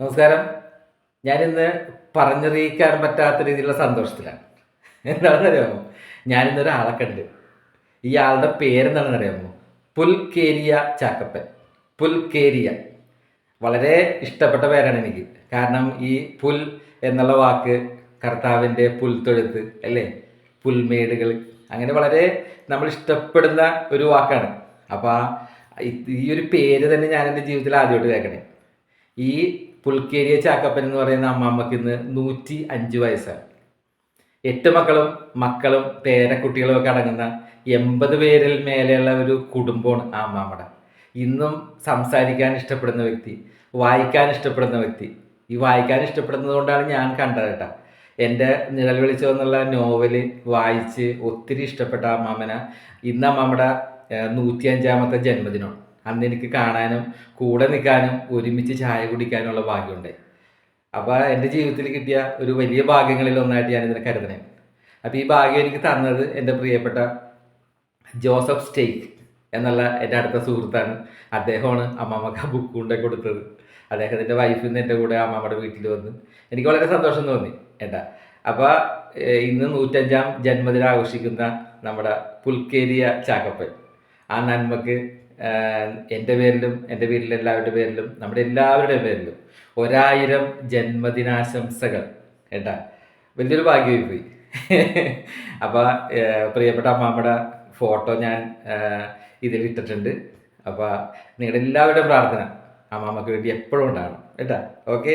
നമസ്കാരം. ഞാനിന്ന് പറഞ്ഞറിയിക്കാൻ പറ്റാത്ത രീതിയിലുള്ള സന്തോഷത്തിലാണ്. എന്താണെന്നറിയാമോ? ഞാനിന്നൊരാളെ കണ്ട്. ഈ ആളുടെ പേരെന്താണെന്നറിയാമോ? പുൽക്കേരിയ ചാക്കപ്പൻ. പുൽക്കേരിയ. വളരെ ഇഷ്ടപ്പെട്ട പേരാണ് എനിക്ക്. കാരണം ഈ പുൽ എന്നുള്ള വാക്ക് കർത്താവിൻ്റെ പുൽത്തൊഴുത്ത് അല്ലേ? പുൽമേടുകൾ അങ്ങനെ വളരെ നമ്മൾ ഇഷ്ടപ്പെടുന്ന ഒരു വാക്കാണ്. അപ്പോൾ ഈ ഒരു പേര് തന്നെ ഞാൻ എൻ്റെ ജീവിതത്തിൽ ആദ്യമായിട്ട് കേൾക്കണേ. ഈ പുൽക്കേരിയ ചാക്കപ്പൻ എന്ന് പറയുന്ന അമ്മാമ്മക്ക് ഇന്ന് 105 വയസ്സാണ്. 8 മക്കളും പേരക്കുട്ടികളും ഒക്കെ അടങ്ങുന്ന 80 പേരിൽ മേലെയുള്ള ഒരു കുടുംബമാണ് ആ അമ്മാമ്മയുടെ. ഇന്നും സംസാരിക്കാൻ ഇഷ്ടപ്പെടുന്ന വ്യക്തി, വായിക്കാൻ ഇഷ്ടപ്പെടുന്ന വ്യക്തി. ഈ വായിക്കാൻ ഇഷ്ടപ്പെടുന്നത് കൊണ്ടാണ് ഞാൻ കണ്ടത് കേട്ടോ. എൻ്റെ നിഴൽ വെളിച്ചം എന്നുള്ള നോവല് വായിച്ച് ഒത്തിരി ഇഷ്ടപ്പെട്ട അമ്മാമ്മനെ ഇന്ന് അമ്മാമ്മയുടെ 105ാമത്തെ ജന്മദിനമാണ്. അന്ന് എനിക്ക് കാണാനും കൂടെ നിൽക്കാനും ഒരുമിച്ച് ചായ കുടിക്കാനുള്ള ഭാഗ്യമുണ്ടായി. അപ്പോൾ എൻ്റെ ജീവിതത്തിൽ കിട്ടിയ ഒരു വലിയ ഭാഗ്യങ്ങളിൽ ഒന്നായിട്ട് ഞാനിതിനെ കരുതണേ. അപ്പോൾ ഈ ഭാഗ്യം എനിക്ക് തന്നത് എൻ്റെ പ്രിയപ്പെട്ട ജോസഫ് സ്റ്റേക്ക് എന്നുള്ള എൻ്റെ അടുത്ത സുഹൃത്താണ്. അദ്ദേഹമാണ് അമ്മാമ്മക്ക് ആ ബുക്ക് കൊണ്ടേ കൊടുത്തത്. അദ്ദേഹത്തിൻ്റെ വൈഫ് ഇന്ന് എൻ്റെ കൂടെ അമ്മാമ്മയുടെ വീട്ടിൽ വന്ന് എനിക്ക് വളരെ സന്തോഷം തോന്നി ഏട്ടാ. അപ്പോൾ ഇന്ന് 105ാം ജന്മദിനം ആഘോഷിക്കുന്ന നമ്മുടെ പുൽക്കേരിയ ചാക്കപ്പൻ ആ നന്മക്ക് എൻ്റെ പേരിലും എൻ്റെ വീട്ടിലെ എല്ലാവരുടെ പേരിലും നമ്മുടെ എല്ലാവരുടെയും പേരിലും 1000 ജന്മദിനാശംസകൾ ഏട്ടാ. വലിയൊരു ഭാഗ്യമായി പോയി. അപ്പോൾ പ്രിയപ്പെട്ട അമ്മാമ്മയുടെ ഫോട്ടോ ഞാൻ ഇതിലിട്ടിട്ടുണ്ട്. അപ്പോൾ നിങ്ങളുടെ എല്ലാവരുടെയും പ്രാർത്ഥന അമ്മാമ്മക്ക് വേണ്ടി എപ്പോഴും ഉണ്ടാകണം കേട്ടോ. ഓക്കെ.